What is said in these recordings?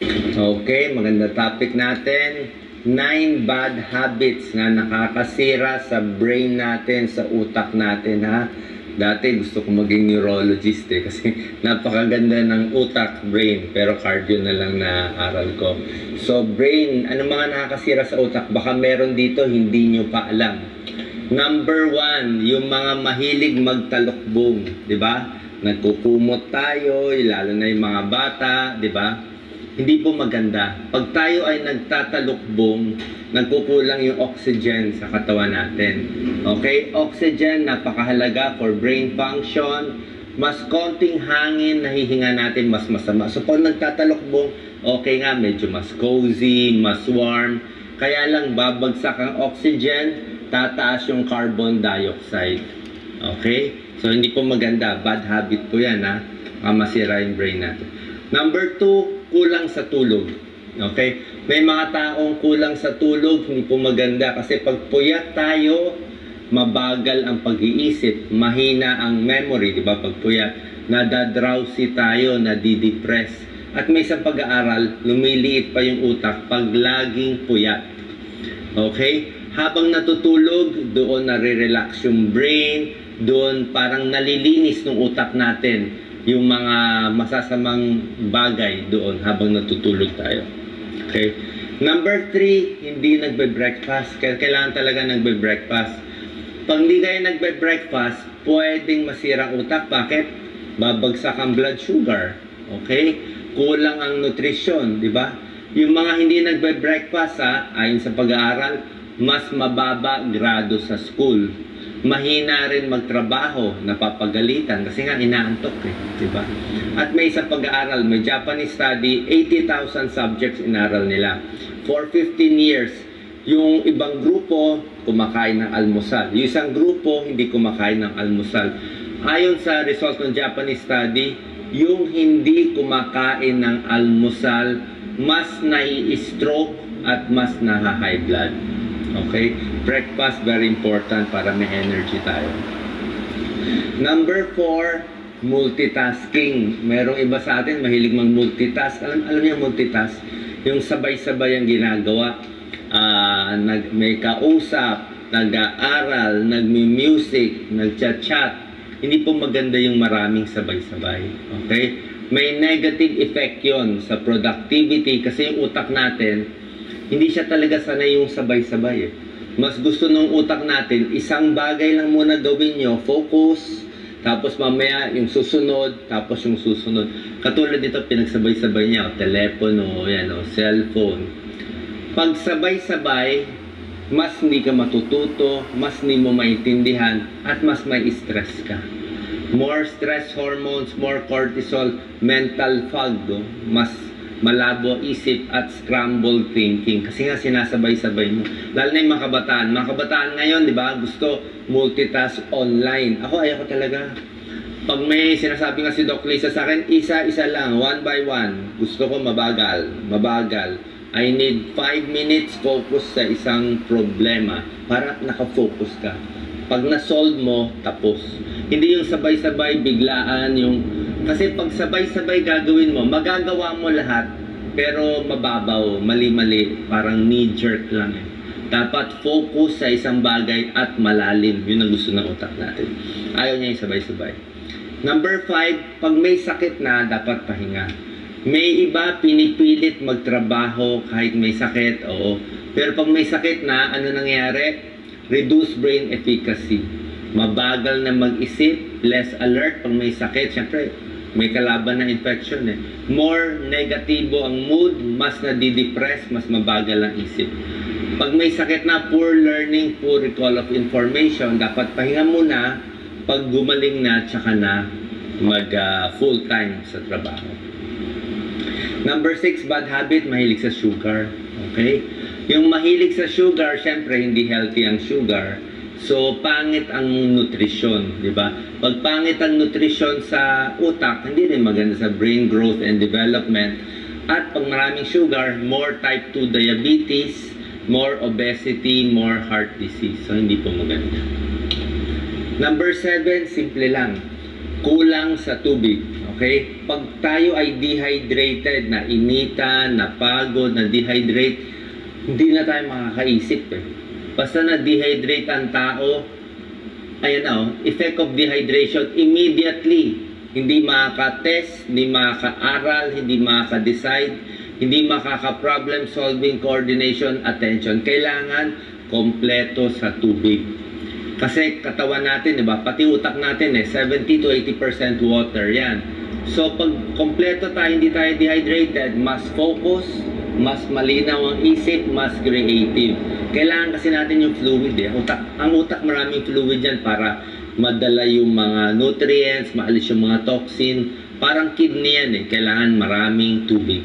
Okay, maganda topic natin. 9 bad habits na nakakasira sa brain natin, sa utak natin, ha? Dati gusto ko maging neurologist kasi napakaganda ng utak, brain, pero cardio na lang na aral ko. So brain, ano mga nakakasira sa utak? Baka meron dito hindi nyo pa alam. Number 1, yung mga mahilig magtalokbong, di ba? Nagkukumot tayo, lalo na yung mga bata, di ba? Hindi po maganda. Pag tayo ay nagtatalukbong, nagkukulang yung oxygen sa katawan natin. Okay? Oxygen, napakahalaga for brain function. Mas konting hangin, nahihinga natin, mas masama. So, pag nagtatalukbong, okay nga, medyo mas cozy, mas warm. Kaya lang, babagsak ang oxygen, tataas yung carbon dioxide. Okay? So, hindi po maganda. Bad habit po yan, ha? Masira yung brain natin. Number 2, kulang sa tulog. Okay? May mga taong kulang sa tulog, hindi po maganda. Kasi pag puyat tayo, mabagal ang pag-iisip, mahina ang memory, di ba? Pag puyat, nadadrowsy tayo, nadidepress. At may isang pag-aaral, lumiliit pa yung utak pag laging puyat. Okay? Habang natutulog, doon nare-relax yung brain, doon parang nalilinis ng utak natin yung mga masasamang bagay doon habang natutulog tayo. Okay? Number 3, hindi nagbe-breakfast. Kailangan talaga nagbe-breakfast. Pag hindi kayo nagbe-breakfast, pwedeng masira ang utak. Bakit? Babagsak ang blood sugar. Okay? Kulang ang nutrisyon, di ba? Yung mga hindi nagbe-breakfast, ayon sa pag-aaral, mas mababa grado sa school. Mahina rin magtrabaho, napapagalitan kasi nga inaantok diba? At may isang pag-aaral, may Japanese study, 80,000 subjects inaral nila. For 15 years, yung ibang grupo kumakain ng almusal. Yung isang grupo hindi kumakain ng almusal. Ayon sa result ng Japanese study, yung hindi kumakain ng almusal, mas nai-stroke at mas naha-high blood. Okay? Breakfast, very important para may energy tayo. Number 4, multitasking. Merong iba sa atin, mahilig mag-multitask. Alam niyo multitask? Yung sabay-sabay ang ginagawa. May kausap, nag-aaral, nagmi-music, nag-chat-chat. Hindi po maganda yung maraming sabay-sabay. Okay? May negative effect yon sa productivity kasi yung utak natin, hindi siya talaga sanay yung sabay-sabay Mas gusto ng utak natin, isang bagay lang muna gawin nyo, focus, tapos mamaya yung susunod, tapos yung susunod. Katulad dito, pinagsabay-sabay niya, telepono, cellphone. Pag sabay-sabay, mas hindi ka matututo, mas hindi mo maintindihan, at mas may stress ka. More stress hormones, more cortisol, mental fog, mas malabo isip at scrambled thinking. Kasi nga sinasabay-sabay mo. Lalo na yung mga kabataan. Mga kabataan ngayon, di ba, gusto multitask online. Ako, ayoko talaga. Pag may sinasabi nga si Doc Lisa sa akin, isa-isa lang, one by one. Gusto ko mabagal. I need 5 minutes focus sa isang problema para nakafocus ka. Pag na-solve mo, tapos. Hindi yung sabay-sabay, biglaan, yung kasi pag sabay-sabay gagawin mo, magagawa mo lahat, pero mababaw, mali-mali, parang knee-jerk lang Dapat focus sa isang bagay at malalim. Yun ang gusto ng utak natin. Ayaw niya yung sabay-sabay. Number 5, pag may sakit na, dapat pahinga. May iba pinipilit magtrabaho kahit may sakit, oo. Pero pag may sakit na, ano nangyayari? Reduce brain efficacy. Mabagal na mag-isip, less alert pag may sakit. Siyempre, may kalaban na infection More negatibo ang mood, mas nadidepress, mas mabagal ang isip. Pag may sakit na, poor learning, poor recall of information, dapat pahinga muna. Pag gumaling na, tsaka na mag full time sa trabaho. Number 6, bad habit, mahilig sa sugar. Okay? Yung mahilig sa sugar, syempre hindi healthy ang sugar. So, pangit ang nutrisyon, di ba? Pag pangit ang nutrisyon sa utak, hindi rin maganda sa brain growth and development. At pag maraming sugar, more type 2 diabetes, more obesity, more heart disease. So, hindi po maganda. Number 7, simple lang. Kulang sa tubig. Okay? Pag tayo ay dehydrated, na initan, napagod, na dehydrate, hindi na tayo makakaisip eh. Basta na dehydrate ang tao, ayan na effect of dehydration immediately. Hindi makaka-test, hindi makaka-aral, hindi makaka-decide, hindi makaka-problem solving, coordination, attention. Kailangan kompleto sa tubig. Kasi katawan natin, di ba? Pati utak natin 70 to 80% water yan. So pag kompleto tayo, hindi tayo dehydrated, mas focus, mas malinaw ang isip, mas creative. Kailangan kasi natin yung fluid Ang utak maraming fluid yan para madala yung mga nutrients, maalis yung mga toxin. Parang kidney yan Kailangan maraming tubig.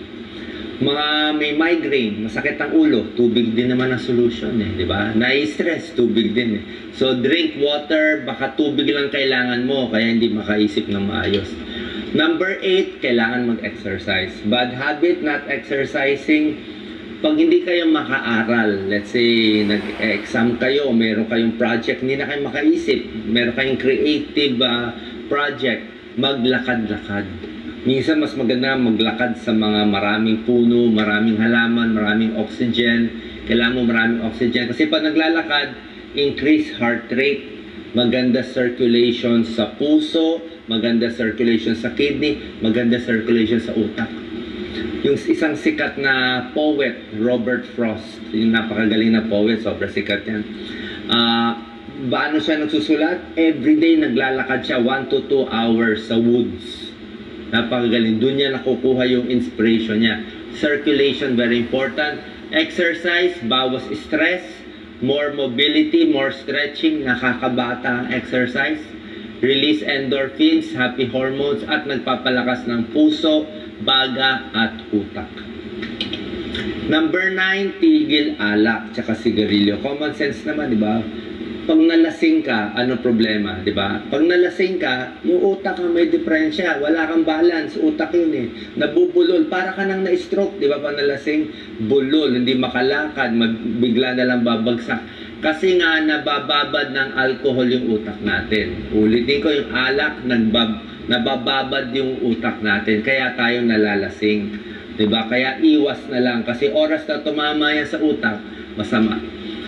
Mga may migraine, masakit ang ulo, tubig din naman ang solution di ba? Nai-stress, tubig din So drink water, baka tubig lang kailangan mo, kaya hindi makaisip ng maayos. Number 8, kailangan mag-exercise. Bad habit, not exercising. Pag hindi kayo makaaral, let's say, nag-exam kayo, meron kayong project, hindi na kayo makaisip, meron kayong creative project, maglakad-lakad. Minsan, mas maganda maglakad sa mga maraming puno, maraming halaman, maraming oxygen. Kailangan mo maraming oxygen. Kasi pag naglalakad, increase heart rate, maganda circulation sa puso, maganda circulation sa kidney, maganda circulation sa utak. Yung isang sikat na poet, Robert Frost, yung napakagaling na poet, sobrang sikat yan. Paano siya nagsusulat? Everyday naglalakad siya 1 to 2 hours sa woods. Napakagaling. Doon niya nakukuha yung inspiration niya. Circulation, very important. Exercise, bawas stress, more mobility, more stretching, nakakabata ang exercise. Release endorphins, happy hormones, at nagpapalakas ng puso, baga, at utak. Number 9, tigil alak, tsaka sigarilyo. Common sense naman, di ba? Pag nalasing ka, ano problema, di ba? Pag nalasing ka, yung utak ang may diferensya. Wala kang balance, utak yun Nabubulol, para ka nang na-stroke, di ba? Pag nalasing, bulol, hindi makalakad, bigla na lang babagsak. Kasi nga, nabababad ng alcohol yung utak natin. Ulitin ko, yung alak, nabababad yung utak natin. Kaya tayo nalalasing. Diba? Kaya iwas na lang. Kasi oras na tumama yan sa utak, masama.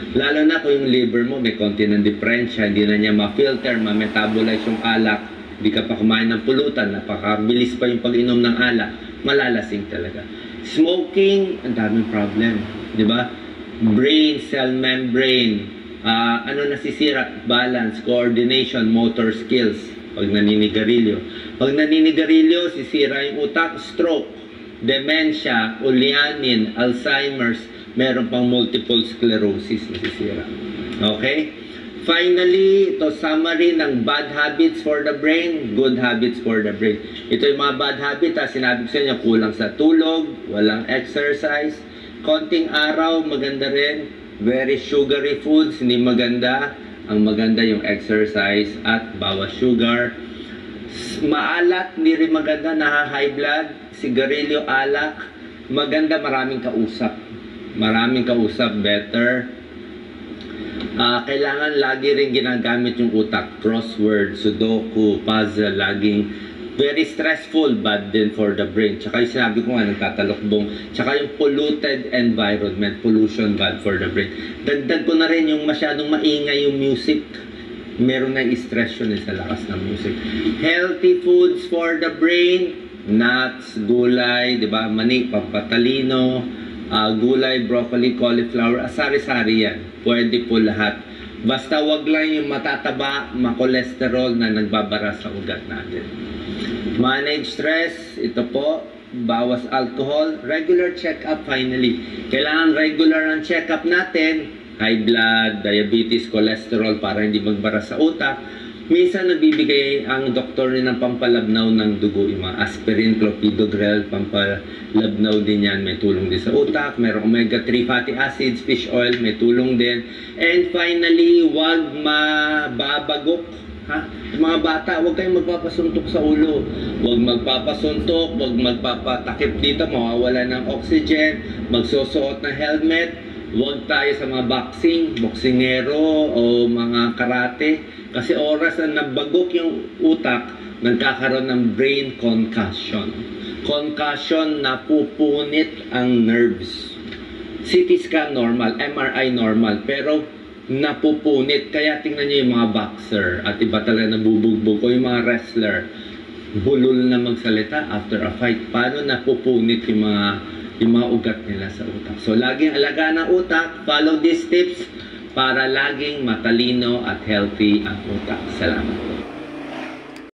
Lalo na kung yung liver mo may konti ng diferensya, hindi na niya ma-filter, ma-metabolize yung alak, hindi ka pa kumain ng pulutan, napakabilis pa yung pag-inom ng alak, malalasing talaga. Smoking, ang daming problem. Diba? Brain, cell membrane, nasisira? Balance, coordination, motor skills pag naninigarilyo. Pag naninigarilyo, sisira yung utak, stroke, dementia, ulyanin, Alzheimer's, meron pang multiple sclerosis nasisira. Okay? Finally, ito summary ng bad habits for the brain, good habits for the brain. Ito yung mga bad habits, sinabi ko sa inyo, kulang sa tulog, walang exercise, konting araw, maganda rin. Very sugary foods, hindi maganda. Ang maganda yung exercise at bawas sugar. Maalat, hindi rin maganda, high blood. Sigarilyo, alak. Maganda, maraming kausap. Maraming kausap, better. Kailangan lagi rin ginagamit yung utak. Crossword, sudoku, puzzle, laging very stressful, bad din for the brain. Tsaka yung sinabi ko nga, nagtatalokbong. Tsaka yung polluted environment, pollution, bad for the brain. Dagdag ko na rin yung masyadong maingay yung music. Meron na stress yun sa lakas ng music. Healthy foods for the brain, nuts, gulay, di ba? Mani, pampatalino, gulay, broccoli, cauliflower, sari-sari yan. Pwede po lahat. Basta wag lang yung matataba, makolesterol na nagbabara sa ugat natin. Manage stress, ito po, bawas alcohol, regular check-up finally. Kailangan regular ang check-up natin, high blood, diabetes, cholesterol para hindi magbara sa utak. Minsan nagbibigay ang doktor ng pampalabnaw ng dugo, yung mga aspirin, clopidogrel, pampalabnaw din yan, may tulong din sa utak. Merong omega-3 fatty acids, fish oil, may tulong din. And finally, wag mababagok. Yung mga bata, huwag kayong magpapasuntok sa ulo. Huwag magpapasuntok, huwag magpapatakip dito, mawawala ng oxygen, magsusuot ng helmet. Huwag tayo sa mga boxingero o mga karate. Kasi oras na nabagok yung utak, nagkakaroon ng brain concussion. Concussion, napupunit ang nerves. CT scan normal, MRI normal, pero napupunit. Kaya tingnan niyo yung mga boxer at iba talaga nabubugbog o yung mga wrestler. Bulol na magsalita after a fight. Paano napupunit yung mga ugat nila sa utak. So, laging alagaan ang utak. Follow these tips para laging matalino at healthy ang utak. Salamat.